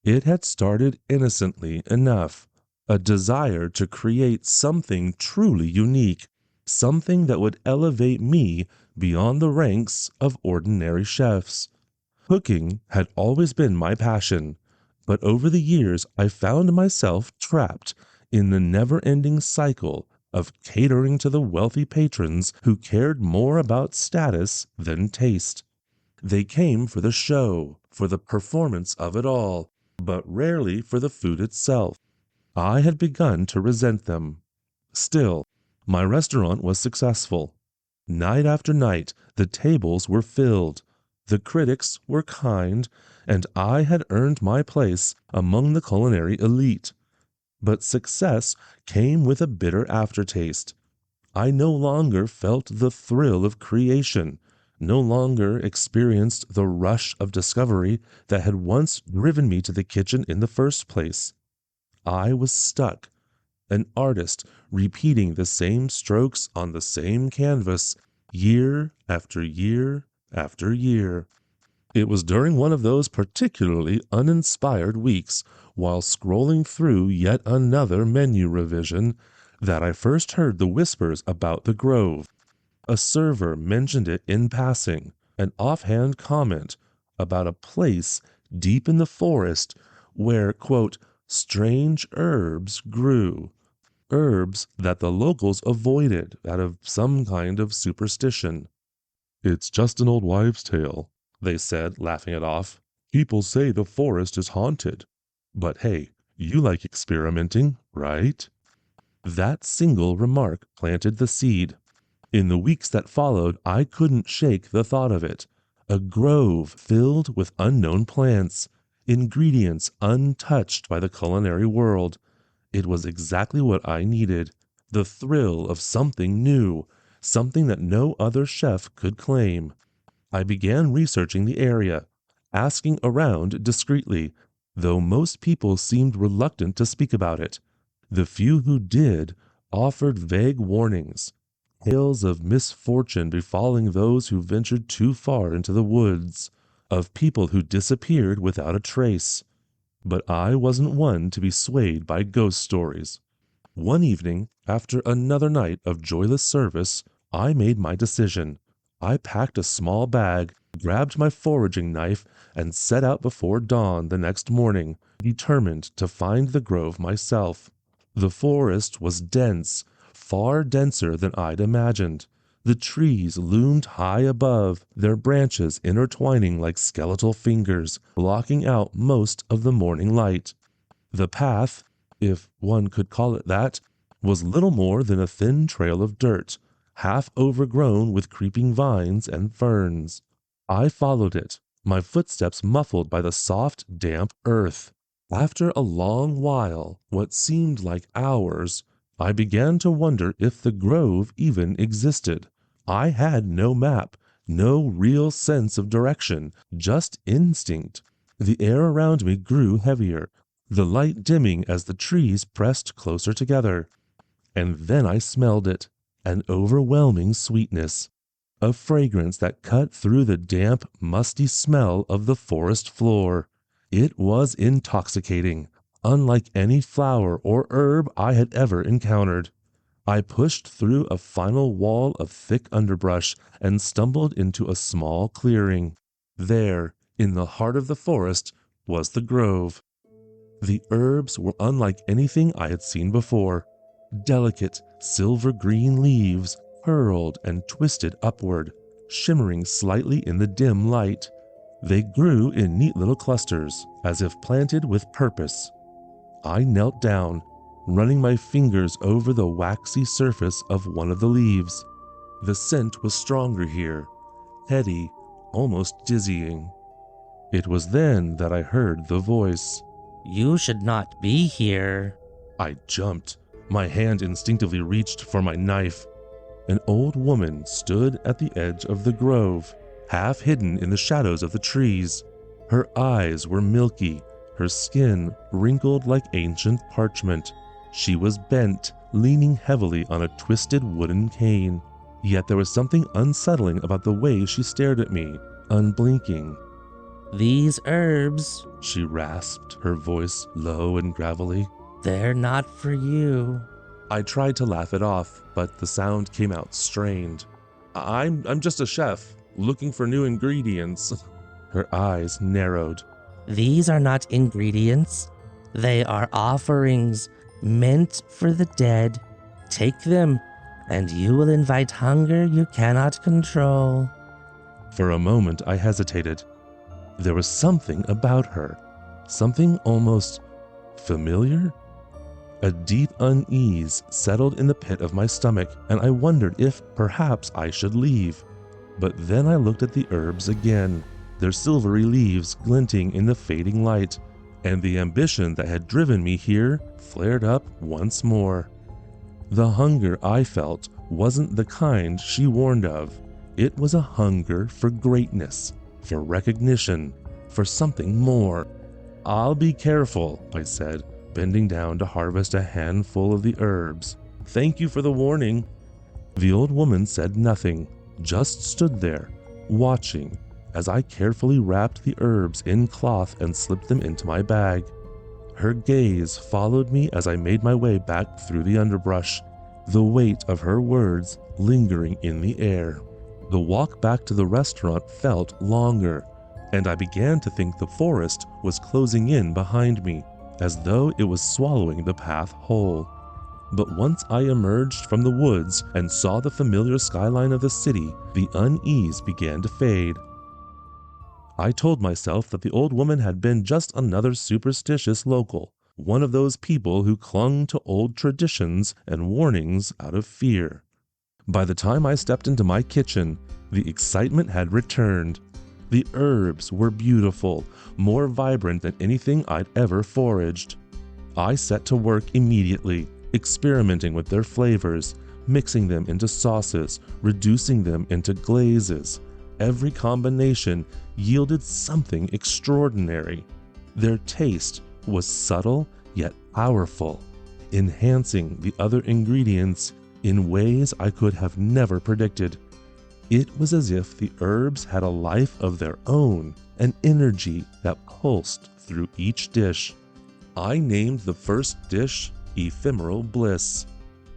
It had started innocently enough, a desire to create something truly unique, something that would elevate me beyond the ranks of ordinary chefs. Cooking had always been my passion, but over the years I found myself trapped in the never ending cycle of catering to the wealthy patrons who cared more about status than taste. They came for the show, for the performance of it all, but rarely for the food itself. I had begun to resent them. Still, my restaurant was successful. Night after night, the tables were filled, the critics were kind, and I had earned my place among the culinary elite. But success came with a bitter aftertaste. I no longer felt the thrill of creation, no longer experienced the rush of discovery that had once driven me to the kitchen in the first place. I was stuck, an artist repeating the same strokes on the same canvas year after year after year. It was during one of those particularly uninspired weeks, while scrolling through yet another menu revision, that I first heard the whispers about the Grove. A server mentioned it in passing, an offhand comment about a place deep in the forest where, quote, strange herbs grew, herbs that the locals avoided out of some kind of superstition. It's just an old wives' tale, they said, laughing it off. People say the forest is haunted. But hey, you like experimenting, right? That single remark planted the seed. In the weeks that followed, I couldn't shake the thought of it. A grove filled with unknown plants, ingredients untouched by the culinary world. It was exactly what I needed. The thrill of something new, something that no other chef could claim. I began researching the area, asking around discreetly, though most people seemed reluctant to speak about it. The few who did offered vague warnings, tales of misfortune befalling those who ventured too far into the woods, of people who disappeared without a trace. But I wasn't one to be swayed by ghost stories. One evening, after another night of joyless service, I made my decision. I packed a small bag, grabbed my foraging knife, and set out before dawn the next morning, determined to find the grove myself. The forest was dense, far denser than I'd imagined. The trees loomed high above, their branches intertwining like skeletal fingers, blocking out most of the morning light. The path, if one could call it that, was little more than a thin trail of dirt, half overgrown with creeping vines and ferns. I followed it, my footsteps muffled by the soft, damp earth. After a long while, what seemed like hours, I began to wonder if the grove even existed. I had no map, no real sense of direction, just instinct. The air around me grew heavier, the light dimming as the trees pressed closer together. And then I smelled it, an overwhelming sweetness, a fragrance that cut through the damp, musty smell of the forest floor. It was intoxicating, unlike any flower or herb I had ever encountered. I pushed through a final wall of thick underbrush and stumbled into a small clearing. There, in the heart of the forest, was the grove. The herbs were unlike anything I had seen before. Delicate, silver-green leaves curled and twisted upward, shimmering slightly in the dim light. They grew in neat little clusters, as if planted with purpose. I knelt down, running my fingers over the waxy surface of one of the leaves. The scent was stronger here, heady, almost dizzying. It was then that I heard the voice. You should not be here. I jumped. My hand instinctively reached for my knife. An old woman stood at the edge of the grove, half hidden in the shadows of the trees. Her eyes were milky, her skin wrinkled like ancient parchment. She was bent, leaning heavily on a twisted wooden cane. Yet there was something unsettling about the way she stared at me, unblinking. These herbs, she rasped, her voice low and gravelly. they're not for you. I tried to laugh it off, but the sound came out strained. I'm just a chef, looking for new ingredients. Her eyes narrowed. These are not ingredients. They are offerings meant for the dead. Take them, and you will invite hunger you cannot control. For a moment I hesitated. There was something about her, something almost familiar. A deep unease settled in the pit of my stomach, and I wondered if perhaps I should leave. But then I looked at the herbs again, their silvery leaves glinting in the fading light, and the ambition that had driven me here flared up once more. The hunger I felt wasn't the kind she warned of. It was a hunger for greatness, for recognition, for something more. "I'll be careful," I said, bending down to harvest a handful of the herbs. "Thank you for the warning." The old woman said nothing, just stood there, watching as I carefully wrapped the herbs in cloth and slipped them into my bag. Her gaze followed me as I made my way back through the underbrush, the weight of her words lingering in the air. The walk back to the restaurant felt longer, and I began to think the forest was closing in behind me, as though it was swallowing the path whole. But once I emerged from the woods and saw the familiar skyline of the city, the unease began to fade. I told myself that the old woman had been just another superstitious local, one of those people who clung to old traditions and warnings out of fear. By the time I stepped into my kitchen, the excitement had returned. The herbs were beautiful, more vibrant than anything I'd ever foraged. I set to work immediately, experimenting with their flavors, mixing them into sauces, reducing them into glazes. Every combination yielded something extraordinary. Their taste was subtle yet powerful, enhancing the other ingredients in ways I could have never predicted. It was as if the herbs had a life of their own, an energy that pulsed through each dish. I named the first dish Ephemeral Bliss,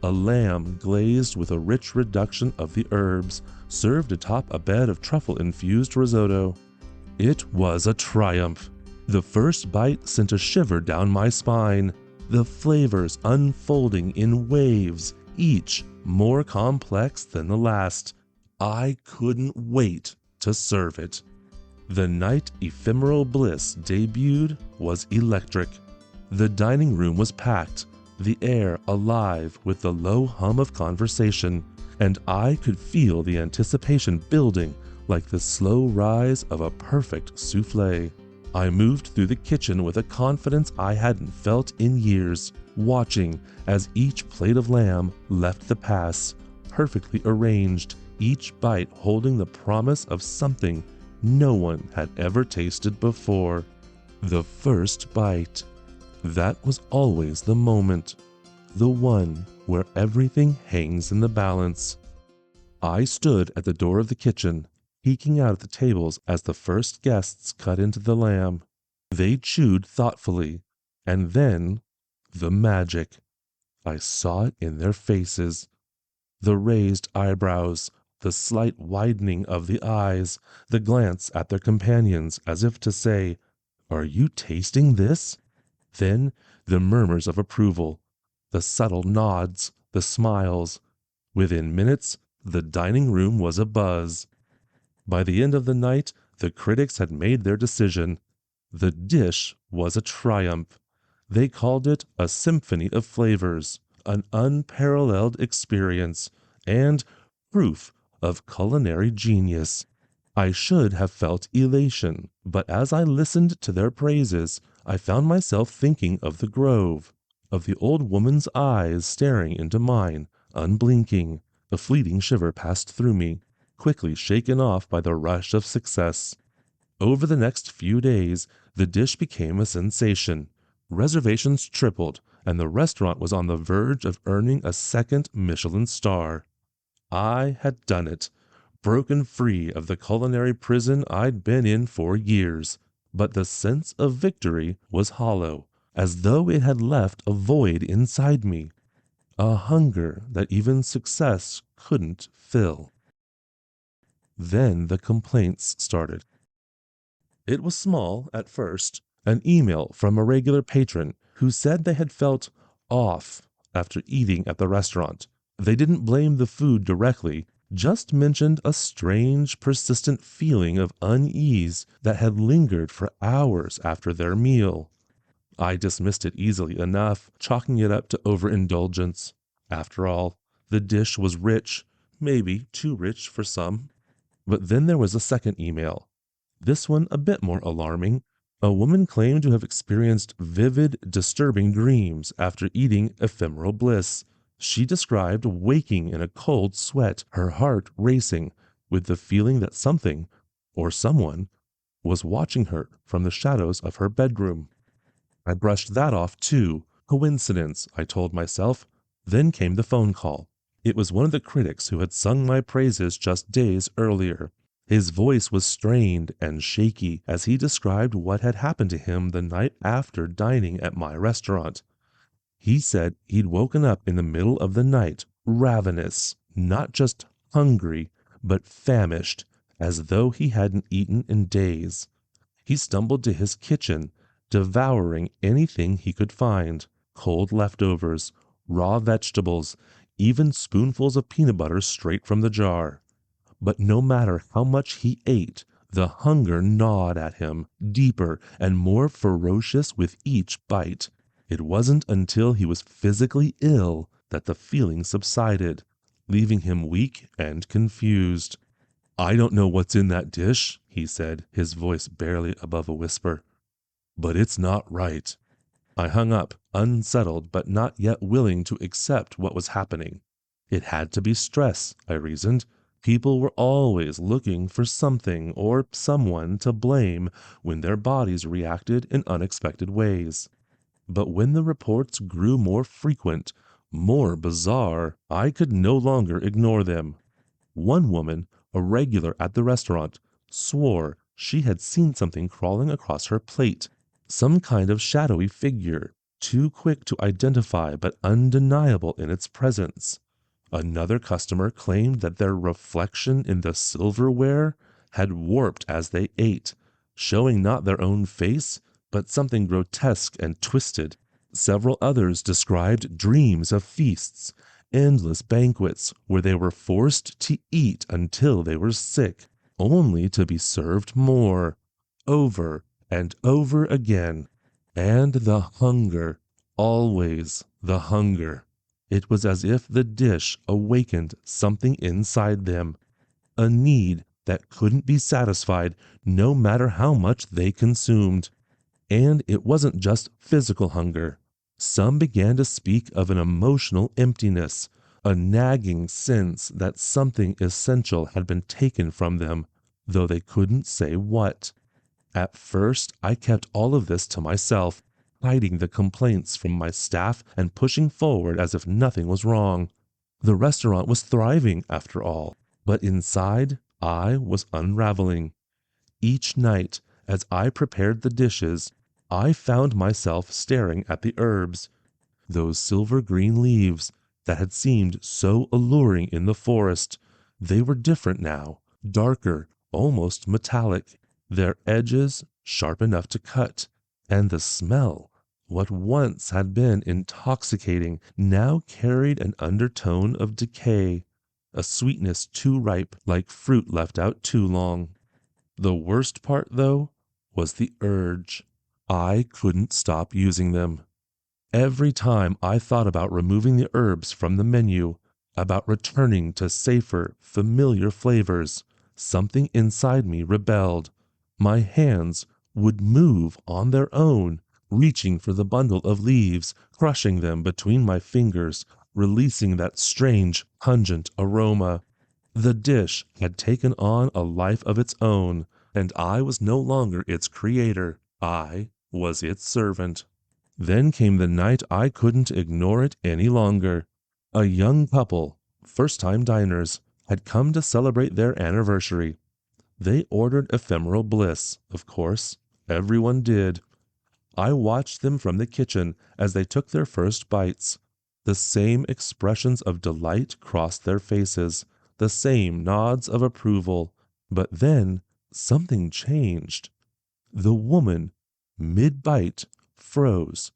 a lamb glazed with a rich reduction of the herbs, served atop a bed of truffle-infused risotto. It was a triumph. The first bite sent a shiver down my spine, the flavors unfolding in waves, each more complex than the last. I couldn't wait to serve it. The night Ephemeral Bliss debuted was electric. The dining room was packed, the air alive with the low hum of conversation, and I could feel the anticipation building like the slow rise of a perfect souffle. I moved through the kitchen with a confidence I hadn't felt in years, watching as each plate of lamb left the pass, perfectly arranged, each bite holding the promise of something no one had ever tasted before. The first bite. That was always the moment, the one where everything hangs in the balance. I stood at the door of the kitchen, peeking out at the tables as the first guests cut into the lamb. They chewed thoughtfully, and then the magic. I saw it in their faces. The raised eyebrows, the slight widening of the eyes, the glance at their companions as if to say, "Are you tasting this?" Then the murmurs of approval, the subtle nods, the smiles. Within minutes, the dining room was abuzz. By the end of the night, the critics had made their decision. The dish was a triumph. They called it a symphony of flavors, an unparalleled experience, and proof of culinary genius. I should have felt elation, but as I listened to their praises, I found myself thinking of the grove, of the old woman's eyes staring into mine, unblinking. A fleeting shiver passed through me, quickly shaken off by the rush of success. Over the next few days, the dish became a sensation. Reservations tripled, and the restaurant was on the verge of earning a second Michelin star. I had done it. broken free of the culinary prison I'd been in for years, but the sense of victory was hollow, as though it had left a void inside me, a hunger that even success couldn't fill. Then the complaints started. It was small at first, an email from a regular patron who said they had felt off after eating at the restaurant. They didn't blame the food directly, just mentioned a strange, persistent feeling of unease that had lingered for hours after their meal. I dismissed it easily enough, chalking it up to overindulgence. After all, the dish was rich, maybe too rich for some. But then there was a second email. This one a bit more alarming. A woman claimed to have experienced vivid, disturbing dreams after eating ephemeral bliss. She described waking in a cold sweat, her heart racing, with the feeling that something, or someone, was watching her from the shadows of her bedroom. I brushed that off too. Coincidence, I told myself. Then came the phone call. It was one of the critics who had sung my praises just days earlier. His voice was strained and shaky as he described what had happened to him the night after dining at my restaurant. He said he'd woken up in the middle of the night, ravenous, not just hungry, but famished, as though he hadn't eaten in days. He stumbled to his kitchen, devouring anything he could find, cold leftovers, raw vegetables, even spoonfuls of peanut butter straight from the jar. But no matter how much he ate, the hunger gnawed at him, deeper and more ferocious with each bite. It wasn't until he was physically ill that the feeling subsided, leaving him weak and confused. "I don't know what's in that dish," he said, his voice barely above a whisper, "but it's not right." I hung up, unsettled but not yet willing to accept what was happening. It had to be stress, I reasoned. People were always looking for something or someone to blame when their bodies reacted in unexpected ways. But when the reports grew more frequent, more bizarre, I could no longer ignore them. One woman, a regular at the restaurant, swore she had seen something crawling across her plate, some kind of shadowy figure, too quick to identify but undeniable in its presence. Another customer claimed that their reflection in the silverware had warped as they ate, showing not their own face, but something grotesque and twisted. Several others described dreams of feasts, endless banquets where they were forced to eat until they were sick, only to be served more, over and over again. And the hunger, always the hunger. It was as if the dish awakened something inside them, a need that couldn't be satisfied no matter how much they consumed. And it wasn't just physical hunger. Some began to speak of an emotional emptiness, a nagging sense that something essential had been taken from them, though they couldn't say what. At first, I kept all of this to myself, hiding the complaints from my staff and pushing forward as if nothing was wrong. The restaurant was thriving, after all, but inside, I was unraveling. Each night, as I prepared the dishes, I found myself staring at the herbs, those silver green leaves that had seemed so alluring in the forest. They were different now, darker, almost metallic, their edges sharp enough to cut, and the smell, what once had been intoxicating, now carried an undertone of decay, a sweetness too ripe, like fruit left out too long. The worst part, though, was the urge. I couldn't stop using them. Every time I thought about removing the herbs from the menu, about returning to safer, familiar flavors, something inside me rebelled. My hands would move on their own, reaching for the bundle of leaves, crushing them between my fingers, releasing that strange, pungent aroma. The dish had taken on a life of its own, and I was no longer its creator. I was its servant. Then came the night I couldn't ignore it any longer. A young couple, first-time diners, had come to celebrate their anniversary. They ordered ephemeral bliss, of course. Everyone did. I watched them from the kitchen as they took their first bites. The same expressions of delight crossed their faces, the same nods of approval. But then something changed. The woman, mid-bite, froze.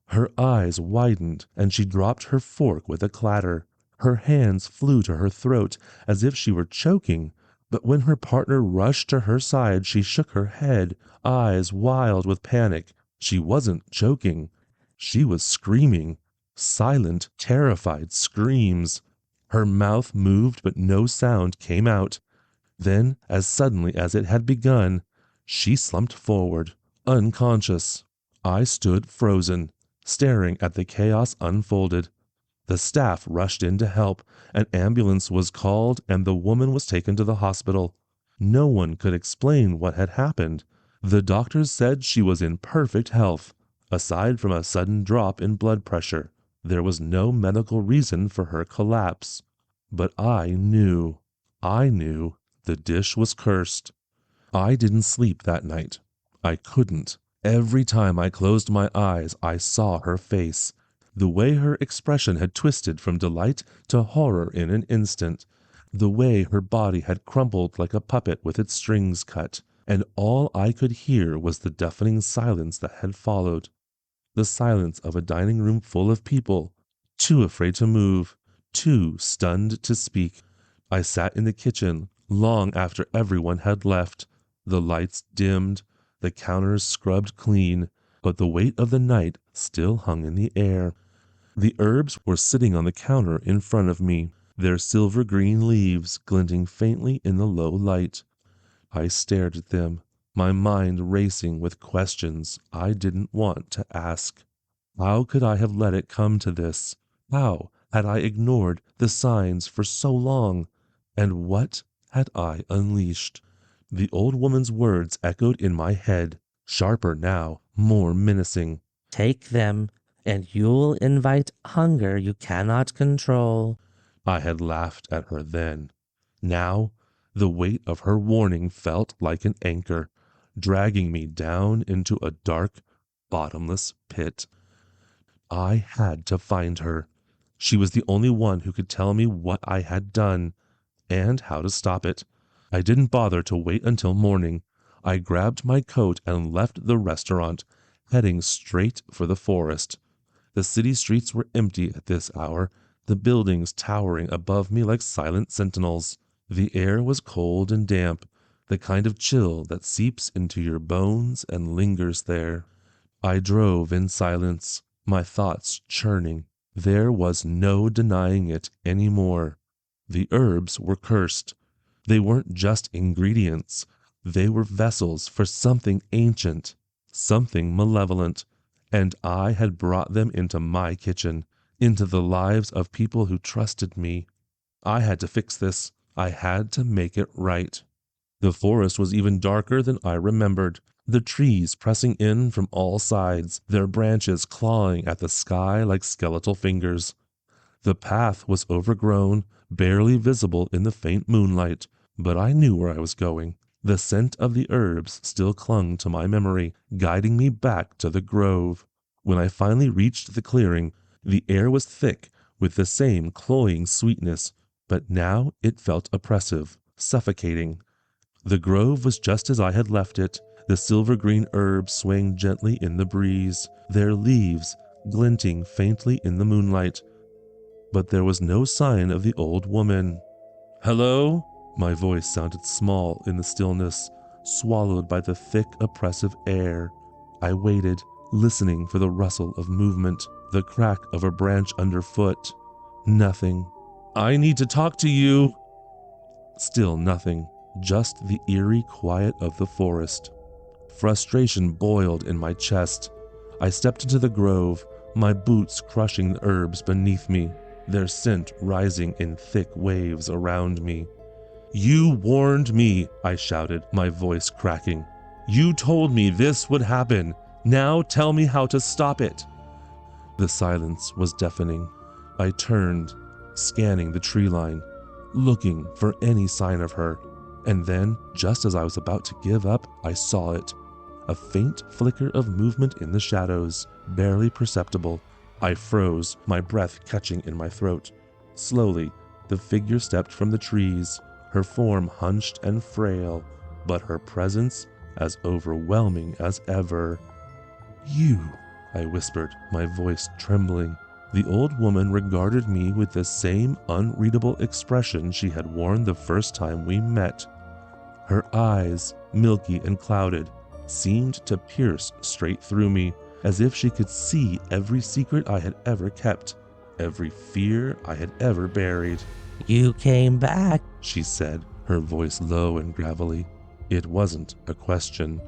Her eyes widened, and she dropped her fork with a clatter. Her hands flew to her throat as if she were choking, but when her partner rushed to her side, she shook her head, eyes wild with panic. She wasn't choking. She was screaming. Silent, terrified screams. Her mouth moved, but no sound came out. Then, as suddenly as it had begun, she slumped forward, unconscious. I stood frozen, staring at the chaos unfolded. The staff rushed in to help, an ambulance was called, and the woman was taken to the hospital. No one could explain what had happened. The doctors said she was in perfect health. Aside from a sudden drop in blood pressure, there was no medical reason for her collapse. But I knew the dish was cursed. I didn't sleep that night. I couldn't. Every time I closed my eyes, I saw her face. The way her expression had twisted from delight to horror in an instant. The way her body had crumpled like a puppet with its strings cut. And all I could hear was the deafening silence that had followed. The silence of a dining room full of people, too afraid to move, too stunned to speak. I sat in the kitchen long after everyone had left. The lights dimmed, the counters scrubbed clean, but the weight of the night still hung in the air. The herbs were sitting on the counter in front of me, their silver-green leaves glinting faintly in the low light. I stared at them, my mind racing with questions I didn't want to ask. How could I have let it come to this? How had I ignored the signs for so long? And what had I unleashed? The old woman's words echoed in my head, sharper now, more menacing. Take them, and you'll invite hunger you cannot control. I had laughed at her then. Now, the weight of her warning felt like an anchor, dragging me down into a dark, bottomless pit. I had to find her. She was the only one who could tell me what I had done, and how to stop it. I didn't bother to wait until morning. I grabbed my coat and left the restaurant, heading straight for the forest. The city streets were empty at this hour, the buildings towering above me like silent sentinels. The air was cold and damp, the kind of chill that seeps into your bones and lingers there. I drove in silence, my thoughts churning. There was no denying it anymore. The herbs were cursed. They weren't just ingredients. They were vessels for something ancient, something malevolent. And I had brought them into my kitchen, into the lives of people who trusted me. I had to fix this. I had to make it right. The forest was even darker than I remembered, the trees pressing in from all sides, their branches clawing at the sky like skeletal fingers. The path was overgrown, barely visible in the faint moonlight, but I knew where I was going. The scent of the herbs still clung to my memory, guiding me back to the grove. When I finally reached the clearing, the air was thick with the same cloying sweetness, but now it felt oppressive, suffocating. The grove was just as I had left it, the silver-green herbs swaying gently in the breeze, their leaves glinting faintly in the moonlight. But there was no sign of the old woman. "Hello?" My voice sounded small in the stillness, swallowed by the thick, oppressive air. I waited, listening for the rustle of movement, the crack of a branch underfoot. Nothing. "I need to talk to you." Still nothing, just the eerie quiet of the forest. Frustration boiled in my chest. I stepped into the grove, my boots crushing the herbs beneath me, their scent rising in thick waves around me. "You warned me," I shouted, my voice cracking. "You told me this would happen. Now tell me how to stop it." The silence was deafening. I turned, scanning the tree line. looking for any sign of her. And then, just as I was about to give up, I saw it. A faint flicker of movement in the shadows, barely perceptible. I froze, my breath catching in my throat. Slowly, the figure stepped from the trees, her form hunched and frail, but her presence as overwhelming as ever. "You," I whispered, my voice trembling. The old woman regarded me with the same unreadable expression she had worn the first time we met. Her eyes, milky and clouded, seemed to pierce straight through me, as if she could see every secret I had ever kept, every fear I had ever buried. "You came back," she said, her voice low and gravelly. It wasn't a question.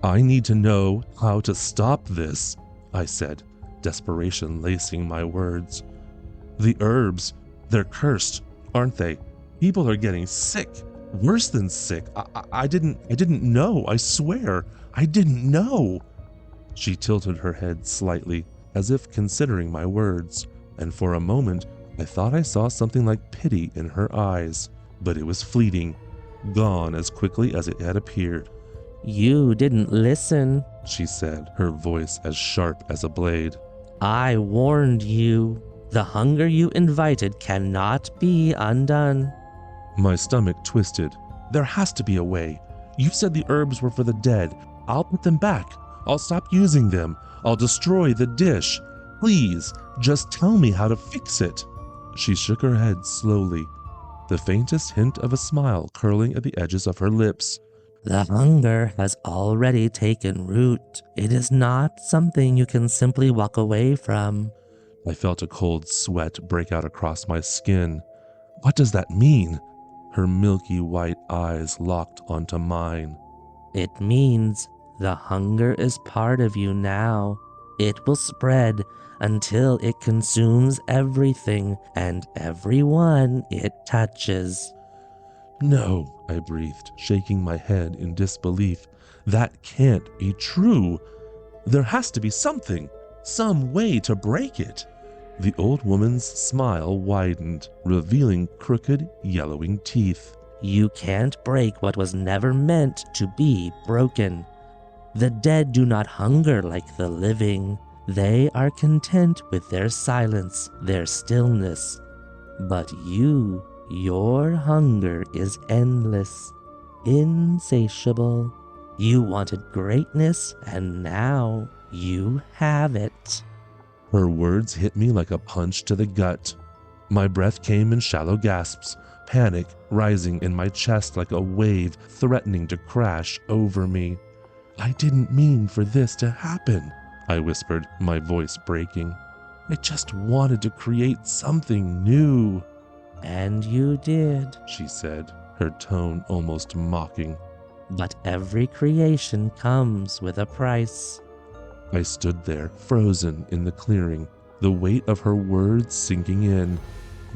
"I need to know how to stop this," I said, desperation lacing my words. "The herbs, they're cursed, aren't they? People are getting sick, worse than sick. I didn't know, I swear, I didn't know." She tilted her head slightly, as if considering my words, and for a moment I thought I saw something like pity in her eyes, but it was fleeting, gone as quickly as it had appeared. "You didn't listen," she said, her voice as sharp as a blade. "I warned you. The hunger you invited cannot be undone." My stomach twisted. "There has to be a way. You said the herbs were for the dead. I'll put them back. I'll stop using them. I'll destroy the dish. Please, just tell me how to fix it." She shook her head slowly, the faintest hint of a smile curling at the edges of her lips. "The hunger has already taken root. It is not something you can simply walk away from." I felt a cold sweat break out across my skin. "What does that mean?" Her milky white eyes locked onto mine. "It means the hunger is part of you now. It will spread until it consumes everything and everyone it touches." "No," I breathed, shaking my head in disbelief. "That can't be true. There has to be something, some way to break it." The old woman's smile widened, revealing crooked, yellowing teeth. "You can't break what was never meant to be broken. The dead do not hunger like the living. They are content with their silence, their stillness. But you, your hunger is endless, insatiable. You wanted greatness, and now you have it." Her words hit me like a punch to the gut. My breath came in shallow gasps, panic rising in my chest like a wave threatening to crash over me. "I didn't mean for this to happen," I whispered, my voice breaking. "I just wanted to create something new." "And you did. she said, her tone almost mocking. But every creation comes with a price." I stood there, frozen in the clearing, the weight of her words sinking in.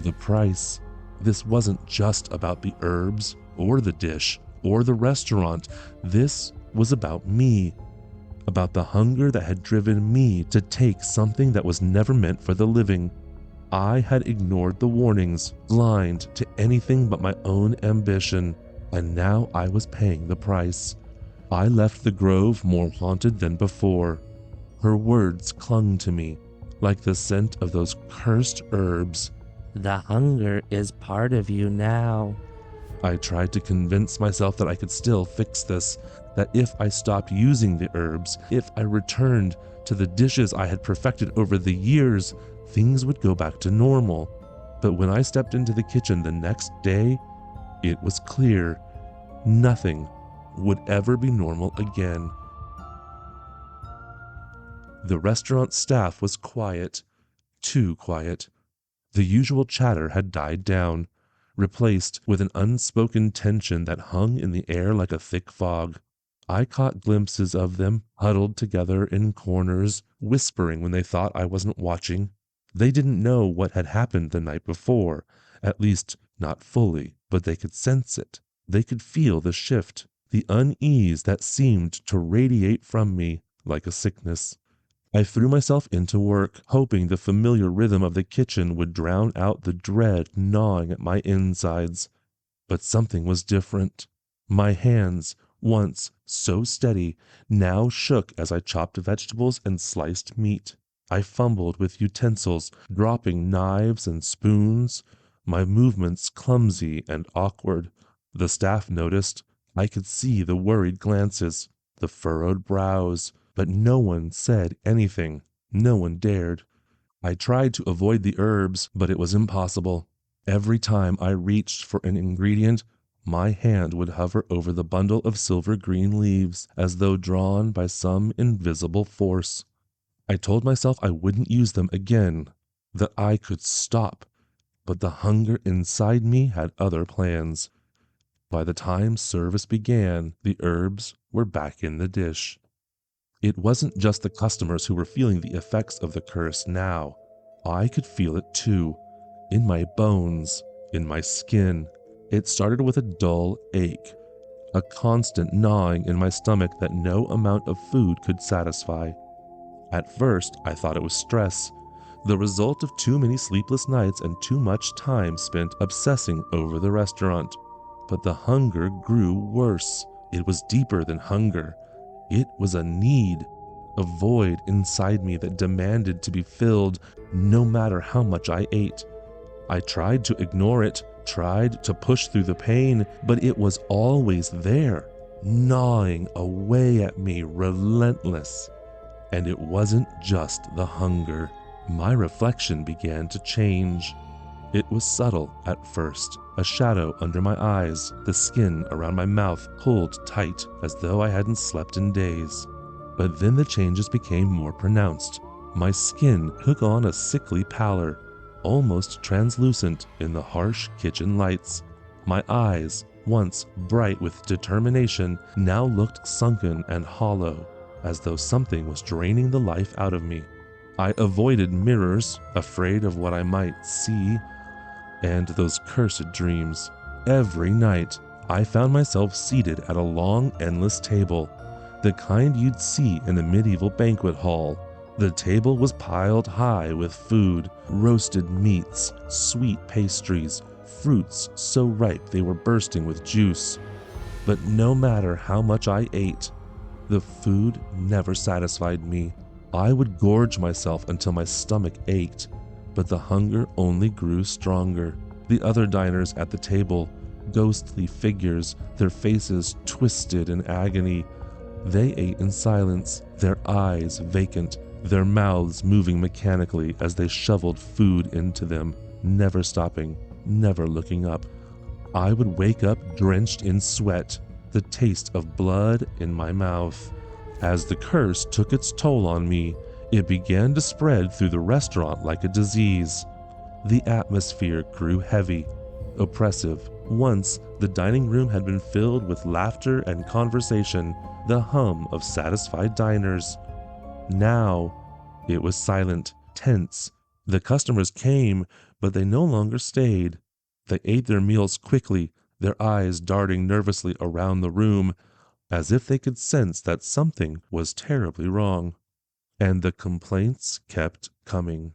The price. This wasn't just about the herbs, or the dish, or the restaurant. This was about me. About the hunger that had driven me to take something that was never meant for the living. I had ignored the warnings, blind to anything but my own ambition, and now I was paying the price. I left the grove more haunted than before. Her words clung to me, like the scent of those cursed herbs. "The hunger is part of you now." I tried to convince myself that I could still fix this, that if I stopped using the herbs, if I returned to the dishes I had perfected over the years, things would go back to normal. But when I stepped into the kitchen the next day, it was clear nothing would ever be normal again. The restaurant staff was quiet, too quiet. The usual chatter had died down, replaced with an unspoken tension that hung in the air like a thick fog. I caught glimpses of them, huddled together in corners, whispering when they thought I wasn't watching. They didn't know what had happened the night before, at least not fully, but they could sense it. They could feel the shift, the unease that seemed to radiate from me like a sickness. I threw myself into work, hoping the familiar rhythm of the kitchen would drown out the dread gnawing at my insides. But something was different. My hands, once so steady, now shook as I chopped vegetables and sliced meat. I fumbled with utensils, dropping knives and spoons, my movements clumsy and awkward. The staff noticed. I could see the worried glances, the furrowed brows, but no one said anything. No one dared. I tried to avoid the herbs, but it was impossible. Every time I reached for an ingredient, my hand would hover over the bundle of silver green leaves as though drawn by some invisible force. I told myself I wouldn't use them again, that I could stop, but the hunger inside me had other plans. By the time service began, the herbs were back in the dish. It wasn't just the customers who were feeling the effects of the curse now. I could feel it too, in my bones, in my skin. It started with a dull ache, a constant gnawing in my stomach that no amount of food could satisfy. At first, I thought it was stress, the result of too many sleepless nights and too much time spent obsessing over the restaurant. But the hunger grew worse. It was deeper than hunger. It was a need, a void inside me that demanded to be filled no matter how much I ate. I tried to ignore it, tried to push through the pain, but it was always there, gnawing away at me, relentless. And it wasn't just the hunger. My reflection began to change. It was subtle at first, a shadow under my eyes, the skin around my mouth pulled tight as though I hadn't slept in days. But then the changes became more pronounced. My skin took on a sickly pallor, almost translucent in the harsh kitchen lights. My eyes, once bright with determination, now looked sunken and hollow, as though something was draining the life out of me. I avoided mirrors, afraid of what I might see, and those cursed dreams. Every night, I found myself seated at a long, endless table, the kind you'd see in a medieval banquet hall. The table was piled high with food, roasted meats, sweet pastries, fruits so ripe they were bursting with juice. But no matter how much I ate, the food never satisfied me. I would gorge myself until my stomach ached, but the hunger only grew stronger. The other diners at the table, ghostly figures, their faces twisted in agony. They ate in silence, their eyes vacant, their mouths moving mechanically as they shoveled food into them, never stopping, never looking up. I would wake up drenched in sweat, the taste of blood in my mouth. As the curse took its toll on me, it began to spread through the restaurant like a disease. The atmosphere grew heavy, oppressive. Once, the dining room had been filled with laughter and conversation, the hum of satisfied diners. Now, it was silent, tense. The customers came, but they no longer stayed. They ate their meals quickly, their eyes darting nervously around the room, as if they could sense that something was terribly wrong. And the complaints kept coming.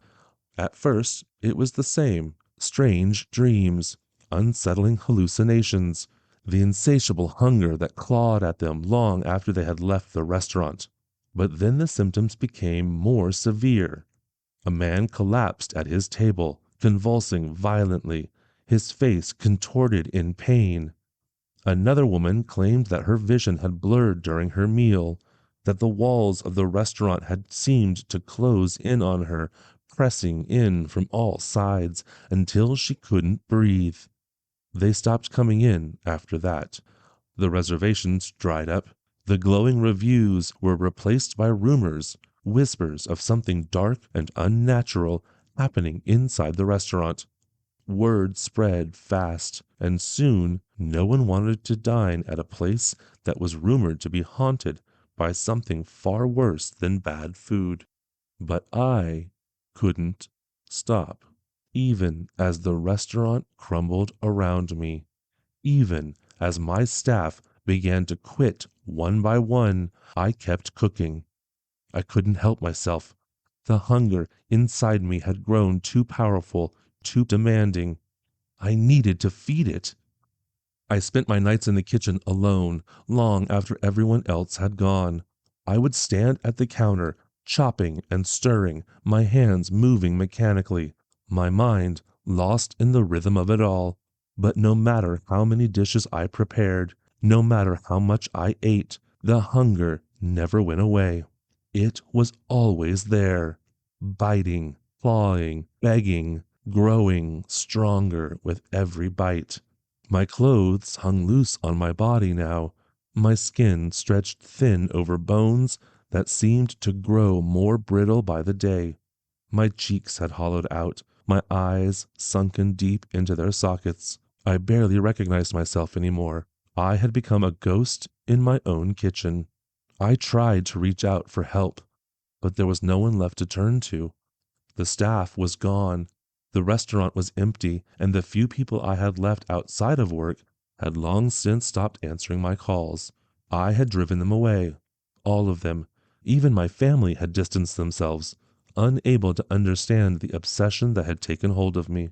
At first, it was the same: strange dreams, unsettling hallucinations, the insatiable hunger that clawed at them long after they had left the restaurant. But then the symptoms became more severe. A man collapsed at his table, convulsing violently, his face contorted in pain. Another woman claimed that her vision had blurred during her meal, that the walls of the restaurant had seemed to close in on her, pressing in from all sides until she couldn't breathe. They stopped coming in after that. The reservations dried up. The glowing reviews were replaced by rumors, whispers of something dark and unnatural happening inside the restaurant. Word spread fast, and soon no one wanted to dine at a place that was rumored to be haunted by something far worse than bad food. But I couldn't stop, even as the restaurant crumbled around me. Even as my staff began to quit one by one, I kept cooking. I couldn't help myself. The hunger inside me had grown too powerful, too demanding. I needed to feed it. I spent my nights in the kitchen alone, long after everyone else had gone. I would stand at the counter, chopping and stirring, my hands moving mechanically, my mind lost in the rhythm of it all. But no matter how many dishes I prepared, no matter how much I ate, the hunger never went away. It was always there, biting, clawing, begging, growing stronger with every bite. My clothes hung loose on my body now, my skin stretched thin over bones that seemed to grow more brittle by the day. My cheeks had hollowed out, my eyes sunken deep into their sockets. I barely recognized myself anymore. I had become a ghost in my own kitchen. I tried to reach out for help, but there was no one left to turn to. The staff was gone, the restaurant was empty, and the few people I had left outside of work had long since stopped answering my calls. I had driven them away. All of them. Even my family had distanced themselves, unable to understand the obsession that had taken hold of me.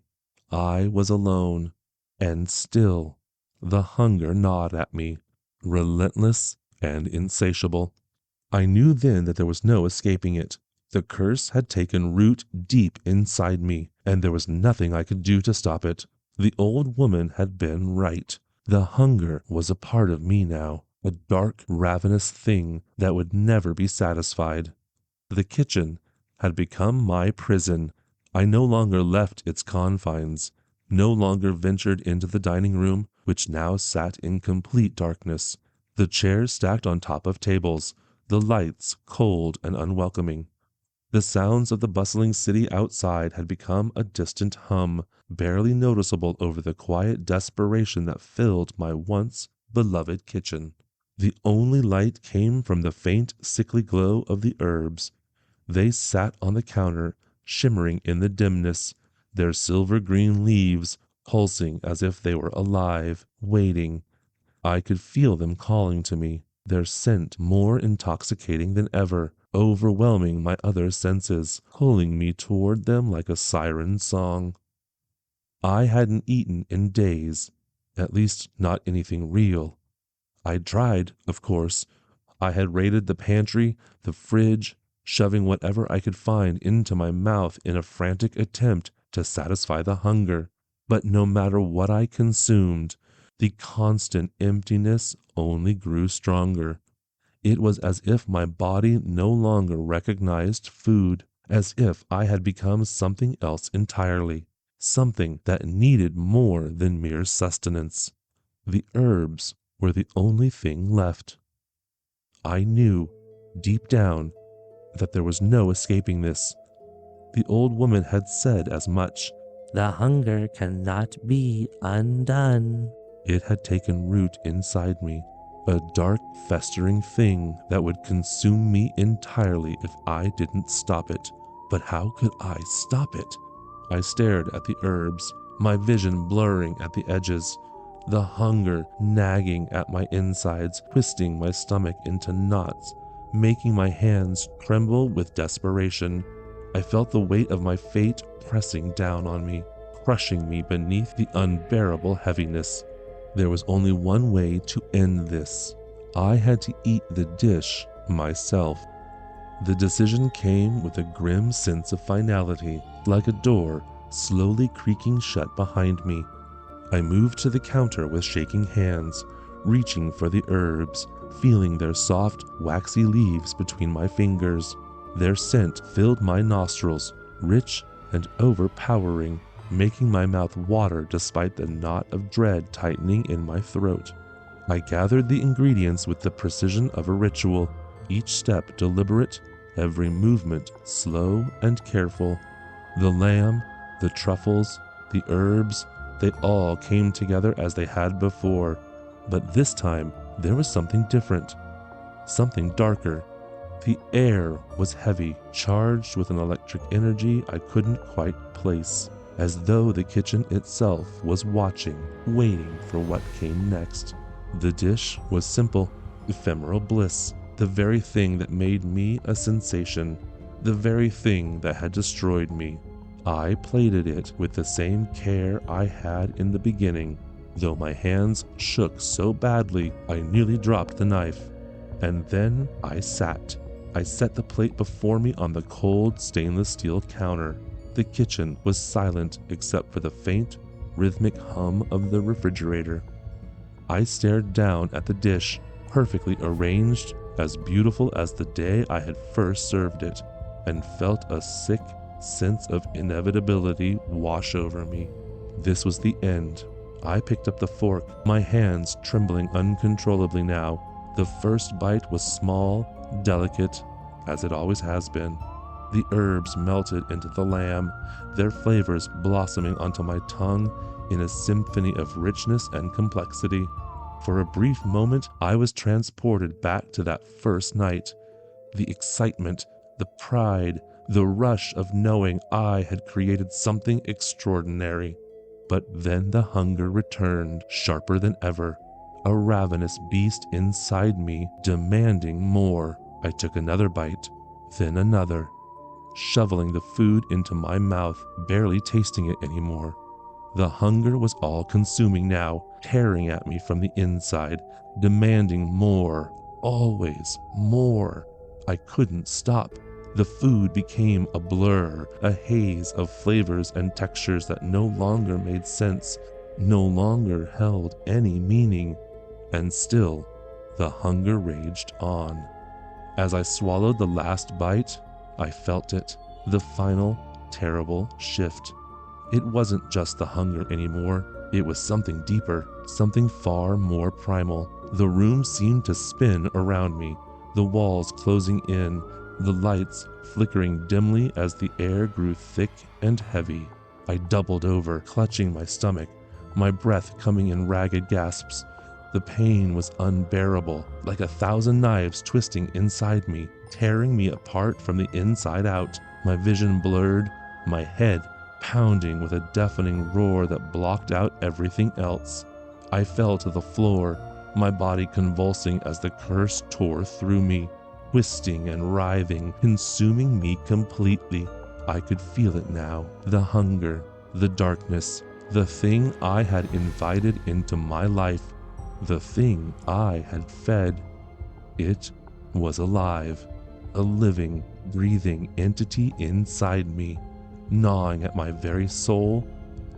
I was alone, and still the hunger gnawed at me, relentless and insatiable. I knew then that there was no escaping it. The curse had taken root deep inside me, and there was nothing I could do to stop it. The old woman had been right. The hunger was a part of me now, a dark, ravenous thing that would never be satisfied. The kitchen had become my prison. I no longer left its confines, no longer ventured into the dining room, which now sat in complete darkness, the chairs stacked on top of tables, the lights cold and unwelcoming. The sounds of the bustling city outside had become a distant hum, barely noticeable over the quiet desperation that filled my once beloved kitchen. The only light came from the faint, sickly glow of the herbs. They sat on the counter, shimmering in the dimness, their silver-green leaves pulsing as if they were alive, waiting. I could feel them calling to me, their scent more intoxicating than ever, overwhelming my other senses, pulling me toward them like a siren song. I hadn't eaten in days, at least not anything real. I'd tried, of course. I had raided the pantry, the fridge, shoving whatever I could find into my mouth in a frantic attempt to satisfy the hunger. But no matter what I consumed, the constant emptiness only grew stronger. It was as if my body no longer recognized food, as if I had become something else entirely, something that needed more than mere sustenance. The herbs were the only thing left. I knew, deep down, that there was no escaping this. The old woman had said as much. The hunger cannot be undone. It had taken root inside me, a dark, festering thing that would consume me entirely if I didn't stop it. But how could I stop it? I stared at the herbs, my vision blurring at the edges, the hunger nagging at my insides, twisting my stomach into knots, making my hands tremble with desperation. I felt the weight of my fate pressing down on me, crushing me beneath the unbearable heaviness. There was only one way to end this. I had to eat the dish myself. The decision came with a grim sense of finality, like a door slowly creaking shut behind me. I moved to the counter with shaking hands, reaching for the herbs, feeling their soft, waxy leaves between my fingers. Their scent filled my nostrils, rich and overpowering, making my mouth water despite the knot of dread tightening in my throat. I gathered the ingredients with the precision of a ritual, each step deliberate, every movement slow and careful. The lamb, the truffles, the herbs, they all came together as they had before, but this time there was something different, something darker. The air was heavy, charged with an electric energy I couldn't quite place, as though the kitchen itself was watching, waiting for what came next. The dish was simple, ephemeral bliss, the very thing that made me a sensation, the very thing that had destroyed me. I plated it with the same care I had in the beginning, though my hands shook so badly I nearly dropped the knife. And then I sat. I set the plate before me on the cold stainless steel counter. The kitchen was silent except for the faint, rhythmic hum of the refrigerator. I stared down at the dish, perfectly arranged, as beautiful as the day I had first served it, and felt a sick sense of inevitability wash over me. This was the end. I picked up the fork, my hands trembling uncontrollably now. The first bite was small, delicate, as it always has been. The herbs melted into the lamb, their flavors blossoming onto my tongue in a symphony of richness and complexity. For a brief moment, I was transported back to that first night. The excitement, the pride, the rush of knowing I had created something extraordinary. But then the hunger returned, sharper than ever, a ravenous beast inside me demanding more. I took another bite, then another, shoveling the food into my mouth, barely tasting it anymore. The hunger was all-consuming now, tearing at me from the inside, demanding more, always more. I couldn't stop. The food became a blur, a haze of flavors and textures that no longer made sense, no longer held any meaning. And still, the hunger raged on. As I swallowed the last bite, I felt it, the final, terrible shift. It wasn't just the hunger anymore. It was something deeper, something far more primal. The room seemed to spin around me, the walls closing in, the lights flickering dimly as the air grew thick and heavy. I doubled over, clutching my stomach, my breath coming in ragged gasps. The pain was unbearable, like 1,000 knives twisting inside me, tearing me apart from the inside out. My vision blurred, my head pounding with a deafening roar that blocked out everything else. I fell to the floor, my body convulsing as the curse tore through me, twisting and writhing, consuming me completely. I could feel it now, the hunger, the darkness, the thing I had invited into my life, the thing I had fed. It was alive, a living, breathing entity inside me, gnawing at my very soul,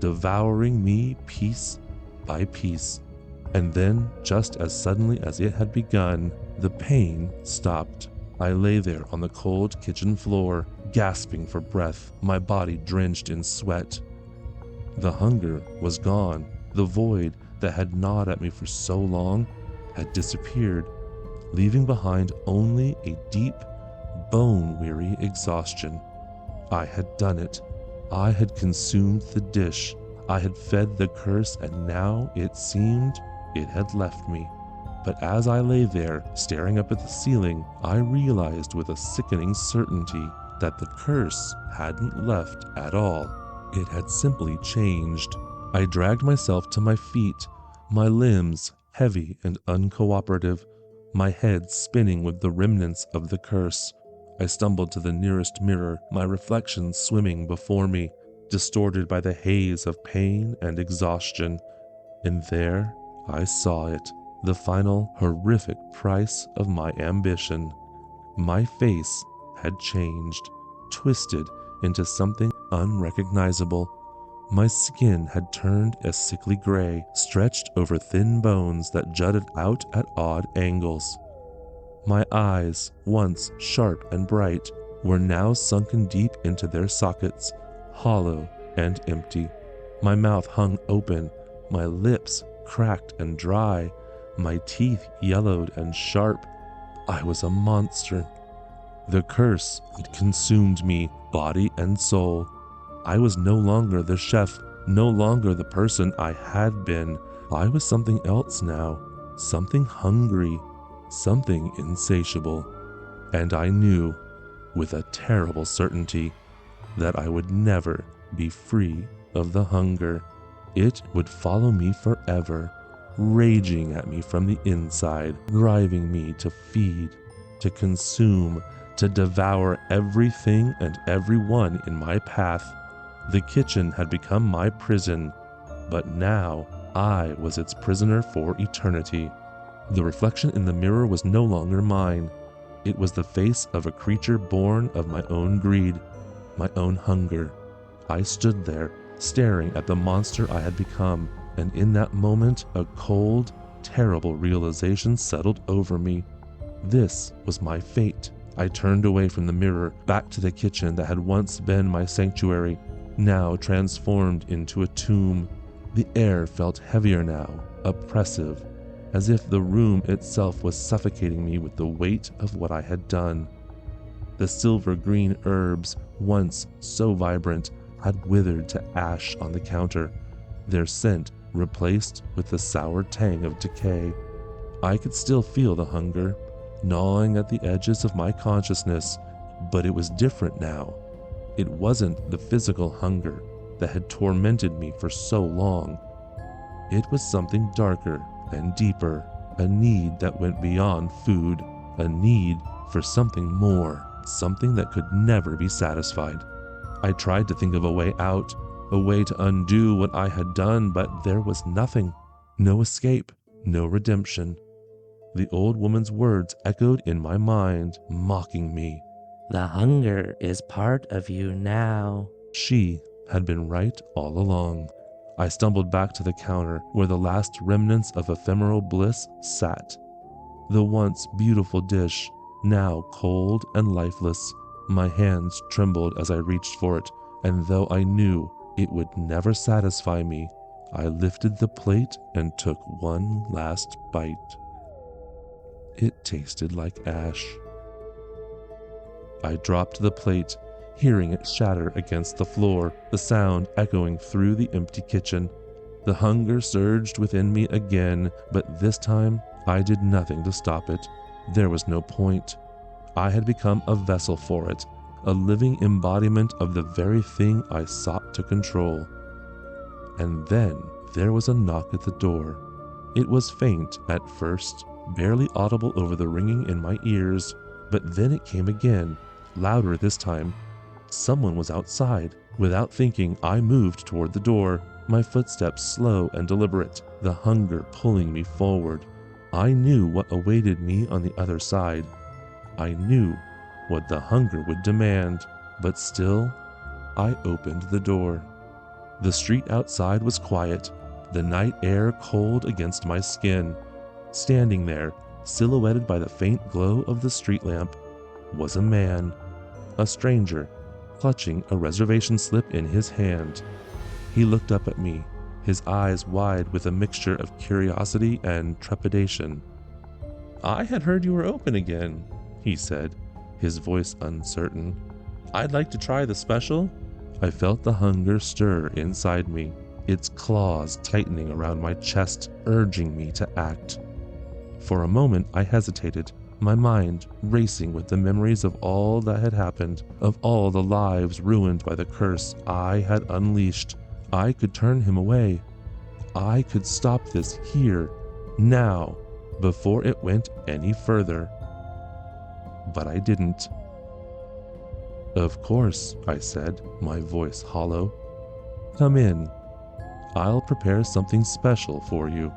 devouring me piece by piece. And then, just as suddenly as it had begun, the pain stopped. I lay there on the cold kitchen floor, gasping for breath, my body drenched in sweat. The hunger was gone. The void that had gnawed at me for so long had disappeared, leaving behind only a deep, bone-weary exhaustion. I had done it. I had consumed the dish. I had fed the curse, and now it seemed it had left me. But as I lay there, staring up at the ceiling, I realized with a sickening certainty that the curse hadn't left at all. It had simply changed. I dragged myself to my feet, my limbs heavy and uncooperative, my head spinning with the remnants of the curse. I stumbled to the nearest mirror, my reflection swimming before me, distorted by the haze of pain and exhaustion. And there I saw it, the final horrific price of my ambition. My face had changed, twisted into something unrecognizable. My skin had turned a sickly gray, stretched over thin bones that jutted out at odd angles. My eyes, once sharp and bright, were now sunken deep into their sockets, hollow and empty. My mouth hung open, my lips cracked and dry, my teeth yellowed and sharp. I was a monster. The curse had consumed me, body and soul. I was no longer the chef, no longer the person I had been. I was something else now, something hungry, something insatiable. And I knew, with a terrible certainty, that I would never be free of the hunger. It would follow me forever, raging at me from the inside, driving me to feed, to consume, to devour everything and everyone in my path. The kitchen had become my prison, but now I was its prisoner for eternity. The reflection in the mirror was no longer mine. It was the face of a creature born of my own greed, my own hunger. I stood there, staring at the monster I had become, and in that moment, a cold, terrible realization settled over me. This was my fate. I turned away from the mirror, back to the kitchen that had once been my sanctuary, now transformed into a tomb. The air felt heavier now, oppressive, as if the room itself was suffocating me with the weight of what I had done. The silver-green herbs, once so vibrant, had withered to ash on the counter, their scent replaced with the sour tang of decay. I could still feel the hunger, gnawing at the edges of my consciousness, but it was different now. It wasn't the physical hunger that had tormented me for so long. It was something darker and deeper, a need that went beyond food, a need for something more, something that could never be satisfied. I tried to think of a way out, a way to undo what I had done, but there was nothing. No escape, no redemption. The old woman's words echoed in my mind, mocking me. The hunger is part of you now. She had been right all along. I stumbled back to the counter where the last remnants of ephemeral bliss sat. The once beautiful dish, now cold and lifeless. My hands trembled as I reached for it, and though I knew it would never satisfy me, I lifted the plate and took one last bite. It tasted like ash. I dropped the plate, hearing it shatter against the floor, the sound echoing through the empty kitchen. The hunger surged within me again, but this time I did nothing to stop it. There was no point. I had become a vessel for it, a living embodiment of the very thing I sought to control. And then there was a knock at the door. It was faint at first, barely audible over the ringing in my ears, but then it came again, louder this time. Someone was outside. Without thinking, I moved toward the door, my footsteps slow and deliberate, the hunger pulling me forward. I knew what awaited me on the other side. I knew what the hunger would demand, but still, I opened the door. The street outside was quiet, the night air cold against my skin. Standing there, silhouetted by the faint glow of the street lamp, was a man, a stranger, clutching a reservation slip in his hand. He looked up at me, his eyes wide with a mixture of curiosity and trepidation. "I had heard you were open again," he said, his voice uncertain. "I'd like to try the special." I felt the hunger stir inside me, its claws tightening around my chest, urging me to act. For a moment I hesitated, my mind racing with the memories of all that had happened, of all the lives ruined by the curse I had unleashed. I could turn him away. I could stop this here, now, before it went any further. But I didn't. "Of course," I said, my voice hollow. "Come in. I'll prepare something special for you."